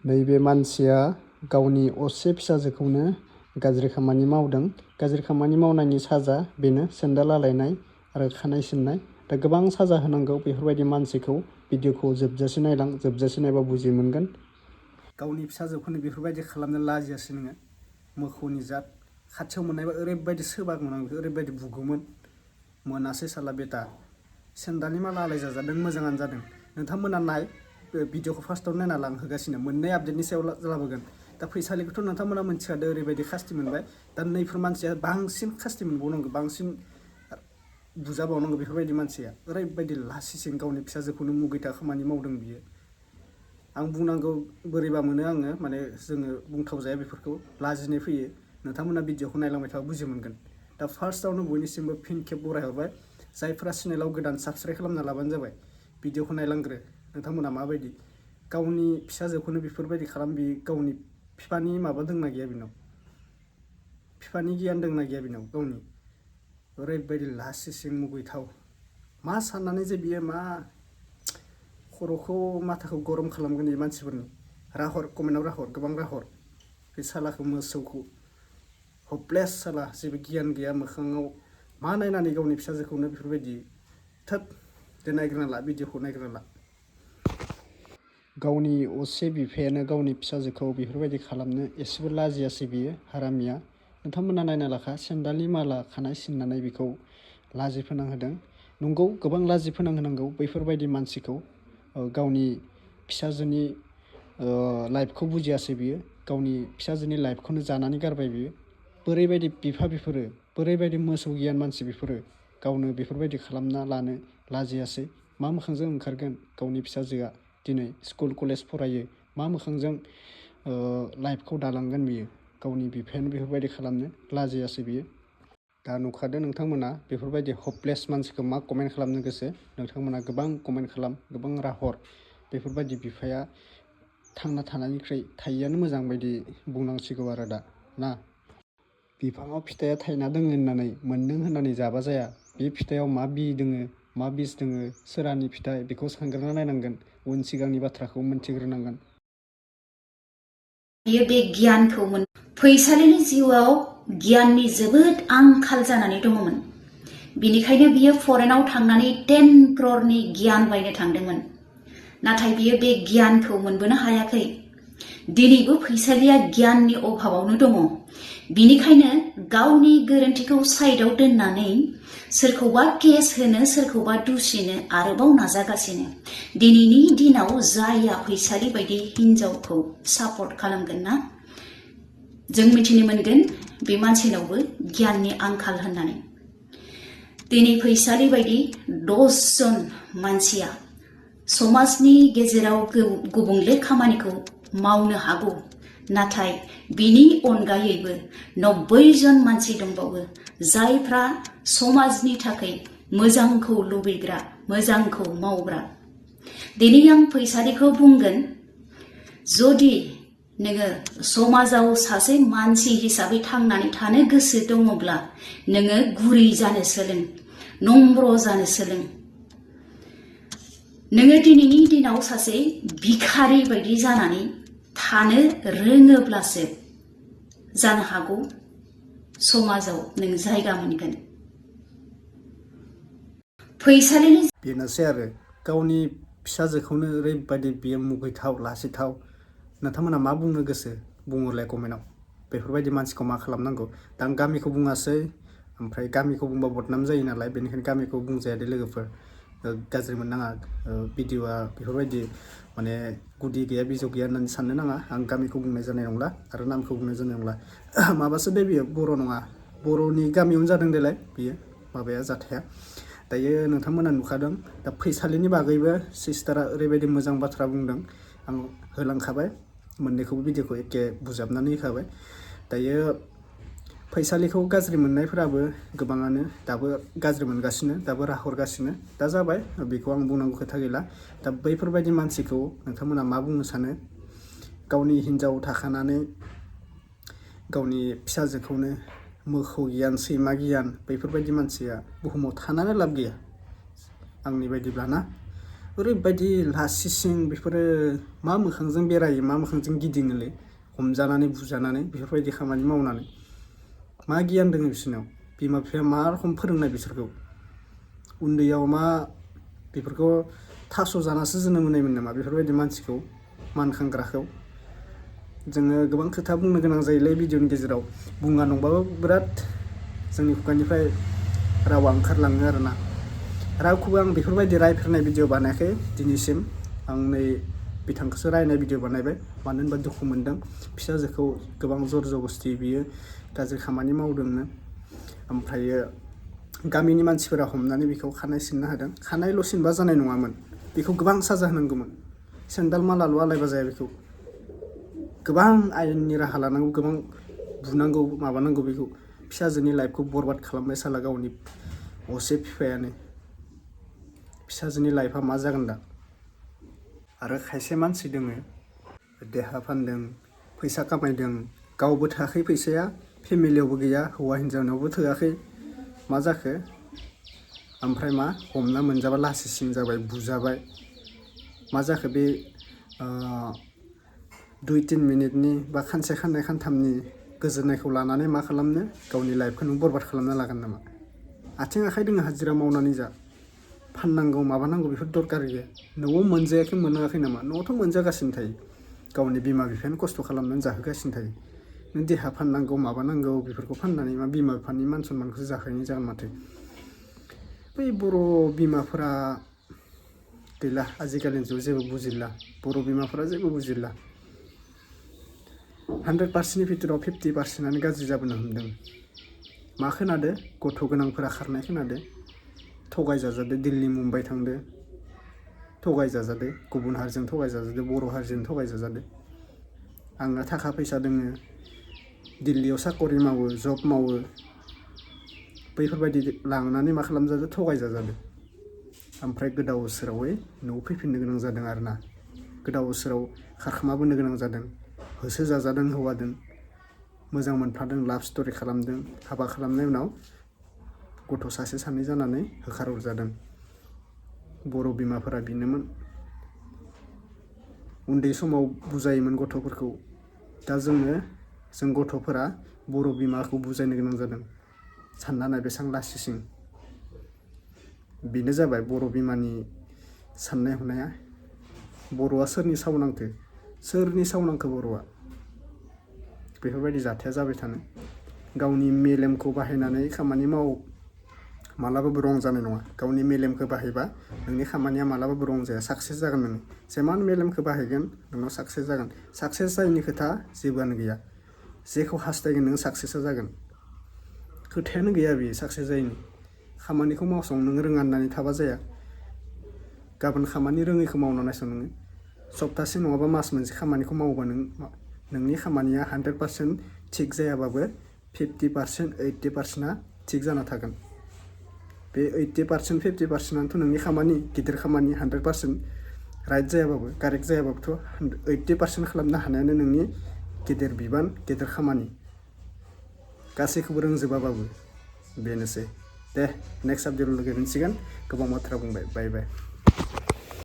नैबे मानसिया गावनि असे फिसाजोखौनो गाज्रि खामानि मावदों। गाज्रि खामानि मावनायनि साजा बेनो सेन्देल आलायनाय आरो खानाय सिननाय। दा गोबां साजा होनांगौ बेफोरबायदि मानसिखौ। भिडिअखौ जोबजासे नायलां, जोबजासे नायबा बुजि मोनगोन। गावनि फिसाजोखौनो बेफोरबायदि खालामनो लाजियासै नोङो। मोखौनि जात खाथियाव मोननायबा ओरैबायदि सोबागौमोन आं, ओरैबायदि बुगौमोन। मोनासै साला बेटा। सेन्देलनि माला आलाय जाजादों, मोजाङानो जादों। नोंथांमोना नाय, भिडिअखौ फार्स्टआव नायना लांहोगासिनो। मोननै आपडेटनि सायाव लाबोगोन। दा फैसालिखौथ' नोंथांमोना मोनथिखादो, ओरैबायदि खास्ति मोनबाय। दा नैफोर मानसिया बांसिन खास्ति मोनबावनांगौ, बांसिन बुजाबावनांगौ बेफोरबायदि मानसिया। ओरैबायदि लासिसिं गावनि फिसाजोखौनो मुगैथा खामानि मावदों बियो। आं बुंनांगौ बोरैबा मोनो आङो, माने जोङो बुंथावजाया बेफोरखौ, लाजिनाय फैयो। नोंथांमोना भिडिअखौ नायलांबाय थाबा बुजि मोनगोन। दा फार्स्टआवनो बयनिसिमबो फिन खेब बरायहरबाय। जायफ्रा चेनेलाव गोदान साबस्क्राइब खालामना लाबानो जाबाय। भिडिअखौ नायलांग्रो, नोंथांमोना माबायदि गावनि फिसाजोखौनो बेफोरबायदि खालाम। बि गावनि बिफानि माबा दंना गैया बिनाव, बिफानि गियान दंना गैया बिनाव गावनि। ओरैबायदि लासिसिं मुगैथाव। मा साननानै जे बियो मा खर'खौ माथाखौ गरम खालामगोन बे मानसिफोरनि। राहर, कमेन्टआव राहर, गोबां राहर। बे सालाखौ मोसौखौ हपलेस साला, जेबो गियान गैया मोखाङाव। मा नायनानै गावनि फिसाजोखौनो बेफोरबायदि। थोद, दे नायग्रोना ला, भिडिअखौ नायग्रोना ला। गावनि असे बिफायानो गावनि फिसाजोखौ बेफोरबायदि खालामनो एसेबो लाजियासै बियो, हारामिया। नोंथांमोना नायना लाखा, सेन्देलनि माला खानाय सिननानै बेखौ लाजि फोनांहोदों। नंगौ, गोबां लाजि फोनांहोनांगौ बैफोरबायदि मानसिखौ। गावनि फिसाजोनि लाइफखौ बुजियासै बियो। गावनि फिसाजोनि लाइफखौनो जानानै गारबाय बियो। बोरैबायदि बिफा बेफोरो, बोरैबायदि मोसौ गियान मानसि बेफोरो। गावनो बेफोरबायदि खालामना लानो लाजियासै। मा मोखांजों ओंखारगोन गावनि फिसाजोआ दिनै स्कुल कलेज फरायो, मा मोखांजों लाइफखौ दालांगोन बियो। गावनि बिफायानो बेफोरबायदि खालामनो लाजियासै बियो। दा नुखादो नोंथांमोना बेफोरबायदि हपलेस मानसिखौ मा कमेन्ट खालामनो गोसो। नोंथांमोना गोबां कमेन्ट खालाम, गोबां राहर। बेफोरबायदि बिफाया थांना थानायनिख्रुइ थायैआनो मोजां बायदि बुंनांसिगौ आरो दा ना। बिफाङाव फिथाइया थायना दोङो होननानै मोनदों होननानै जाबा जाया। बे फिथाइयाव मा बि दोङो, मा बिस दोङो, सोरानि फिथाइ बेखौ सानग्रोना नायनांगोन। उन सिगांनि बाथ्राखौ मोनथिग्रोनांगोन। बियो बे गियानखौ फैसालिनि जिउआव गियाननि जोबोद आंखाल जानानै दङमोन। बिनिखायनो बियो फरेनाव थांनानै 10 क्ररनि गियान बायनो थांदोंमोन। नाथाय बियो बे गियानखौ मोनबोनो हायाखै। दिनैबो फैसालिया गियाननि अभाबावनो दङ। बिनिखायनो गावनि गोरोन्थिखौ साइडआव दोननानै सोरखौबा केस होनो, सोरखौबा दुसिनो आरोबाव नाजागासिनो। दिनैनि दिनाव जायहा फैसालि बायदि हिनजावखौ सापर्ट खालामगोन ना, जों मिथिनो मोनगोन बे मानसिनावबो गियाननि आंखाल होननानै। दिनै फैसालि बायदि 10 जन मानसिया समाजनि गेजेराव गुबुंले खामानिखौ मावनो हागौ। नाथाय बिनि अनगायैबो 90 जन मानसि दंबावो जायफ्रा समाजनि थाखाय मोजांखौ लुबैग्रा, मोजांखौ मावग्रा। दिनै आं फैसालिखौ बुंगोन, जुदि नोङो समाजाव सासे मानसि हिसाबै थांनानै थानो गोसो दङब्ला नोङो गुरै जानो सोलों, नम्र जानो सोलों। नोङो दिनैनि दिनाव सासे भिखारि बायदि जानानै थानो रोङोब्लासो जानो हागौ समाजाव नों जायगा मोनगोन। फैसालिनि बेनोसै आरो गावनि फिसाजोखौनो ओरैबायदि बियो मुगैथाव, लासिथाव। नोंथांमोना मा बुंनो गोसो बुंहरलाय कमेन्टआव। बेफोरबायदि मानसिखौ मा खालामनांगौ। दा आं गामिखौ बुङासै, ओमफ्राय गामिखौ बुंबा बदनाम जायो नालाय, बेनिखायनो गामिखौ बुंजाया दे लोगोफोर। गाज्रि मोननाङा। भिडिअआ बेफोरबायदि माने गुदि गैया बिजौ गैया होननानै साननो नाङा। आं गामिखौ बुंनाय जानाय नंला आरो नामखौ बुंनाय जानाय नंला। माबासो दे बियो, बर' नङा। बर'नि गामियावनो जादों देलाय बियो माबाया, जाथाया। दायो नोंथांमोना नुखादों। दा फैसालिनि बागैबो सिस्टारा ओरैबायदि मोजां बाथ्रा बुंदों। आं होलांखाबाय, मोननैखौबो भिडिअखौ एके बुजाबनानै होखाबाय। दायो फैसालिखौ गाज्रि मोननायफोराबो गोबाङानो दाबो गाज्रि मोनगासिनो, दाबो राहरगासिनो। दा जाबाय, बेखौ आं बुंनांगौ खोथा गैला। दा बैफोरबायदि मानसिखौ नोंथांमोना मा बुंनो सानो। गावनि हिन्जाव थाखानानै गावनि फिसाजोखौनो मोखौ गियान, सैमा गियान, बैफोरबायदि मानसिया बुहुमाव थानानै लाब गैया आंनि बायदिब्ला ना। ओरैबायदि लासिसिं बेफोरो मा मोखांजों बेरायो मा मोखांजों गिदिङोलै हमजानानै बुजानानै बेफोरबायदि खामानि मावनानै मा गियान दङ बिसोरनाव बिमा बिफाया मा रखम फोरोंनाय बिसोरखौ उन्दैयाव मा बेफोरखौ थास' जानासो जोनोम होनायमोन नामा बेफोरबायदि मानसिखौ मानखांग्राखौ जोङो गोबां खोथा बुंनो गोनां जायोलै भिडिअनि गेजेराव बुङा नंबाबो बिराद जोंनि खुगानिफ्राय रावा ओंखारलाङो आरोना रावखौबो आं बेफोरबायदि रायफेरनाय भिडिअ बानायाखै दिनैसिम आं नै बिथांखौसो रायनाय भिडिअ बानायबाय मानो होनबा दुखु मोनदों फिसाजोखौ गोबां जर जबस्थि बियो गाज्रि खामानि मावदोंनो ओमफ्रायो गामिनि मानसिफोरा हमनानै बेखौ खानाय सिननो हादों खानायल' सिनबा जानाय नङामोन बेखौ गोबां साजा होनांगौमोन सेन्दाल मालाल' आलायबा जाया बेखौ गोबां आयेननि राहा लानांगौ गोबां बुनांगौ माबानांगौ बेखौ फिसाजोनि लाइफखौ बरबाद खालामबाय साला गावनि असे बिफायानो फिसाजोनि लाइफआ मा जागोन दा आरो खायसे मानसि दोङो देहा फानदों फैसा खामायदों गावबो थोआखै फैसाया फेमिलियावबो गैया हौवा हिन्जावनावबो थोआखै मा जाखो ओमफ्राय मा हमना मोनजाबा लासिसिं जाबाय बुजाबाय मा जाखो बे 2-3 मिनिटनि बा खानसे खाननै खानथामनि गोजोननायखौ लानानै मा खालामनो गावनि लाइफखौ नों बरबाद खालामना लागोन नामा आथिं आखाइ दोङो हाजिरा मावनानै जा फाननांगौ माबानांगौ बेफोर दरकार गैया न'आव मोनजायाखै मोनाखै नामा न'आवथ' मोनजागासिनो थायो गावनि बिमा बिफायानो खस्थ' खालामनानै जाहोगासिनो थायो नों देहा फाननांगौ माबानांगौ बेफोरखौ फाननानै मा बिमा बिफानि मान सनमानखौ जाहैनाय जागोन माथो बै बर' बिमाफोरा गैला आजिखालिनि जुगाव जेबो बुजिला बर' बिमाफोरा जेबो बुजिला 100%नि भितराव 50%आनो गाज्रि जाबोनो हमदों मा खोनादो गथ' गोनांफोरा खारनाय खोनादो थगायजाजादो दिल्ली मुम्बाइ थांदो थगायजाजादो गुबुन हारिजों थगायजाजादो बर' हारिजों थगायजाजादो आंना थाखा फैसा दोङो दिल्लीयाव साकरि मावो जब मावो बैफोरबायदि लांनानै मा खालामजादो थगायजाजादो ओमफ्राय गोदाव सोरावै न'आव फैफिननो गोनां जादों आरोना गोदाव सोराव खारखोमाबोनो गोनां जादों होसोजाजादों हौवादों मोजां मोनफादों लाभ स्ट'रि खालामदों हाबा खालामनायनि उनाव गथ' सासे सानै जानानै होखारहरजादों बर' बिमाफोरा बिनोमोन उन्दै समाव बुजायोमोन गथ'फोरखौ दा जों गथ'फोरा बर' बिमाखौ बुजायनो गोनां जादों सानना नाय बेसेबां लासिसिं बेनो जाबाय बर' बिमानि साननाय हनाया बर'आ सोरनि सावनांखो बर'आ बेफोरबायदि जाथाया जाबाय थानो गावनि मेलेमखौ बाहायनानै खामानि माव मालाबाबो रं जानाय नङा गावनि मेलेमखौ बाहायबा नोंनि खामानिया मालाबाबो रं जाया साक्सेस जागोन नोङो जेमान मेलेमखौ बाहायगोन नोंनाव साक्सेस जागोन साक्सेस जायैनि खोथा जेबोआनो गैया जेखौ हास्थायगोन नों साक्सेसआ जागोन खोथायानो गैया बेयो साक्सेस जायैनि खामानिखौ मावसं नों रोङा होननानै थाबा जाया गाबोन खामानि रोङैखौ मावना नायसं नोङो सप्तासे नङाबा मास मोनसे खामानिखौ मावोबा नोंनि खामानिया 100% थिग जायाबाबो 50% 80%आ थिग जाना थागोन बे 80% 50%आनोथ' नोंनि खामानि गिदिर खामानि 100% राइट जायाबाबो कारेक्ट जायाबाबोथ' 80% खालामनो हानायानो नोंनि गेदेर बिबान गेदेर खामानि गासैखौबो रोंजोबाबाबो बेनोसै दे नेक्स्ट आपडेटआव लोगो मोनसिगोन गोबां बाथ्रा बुंबाय बाय बाय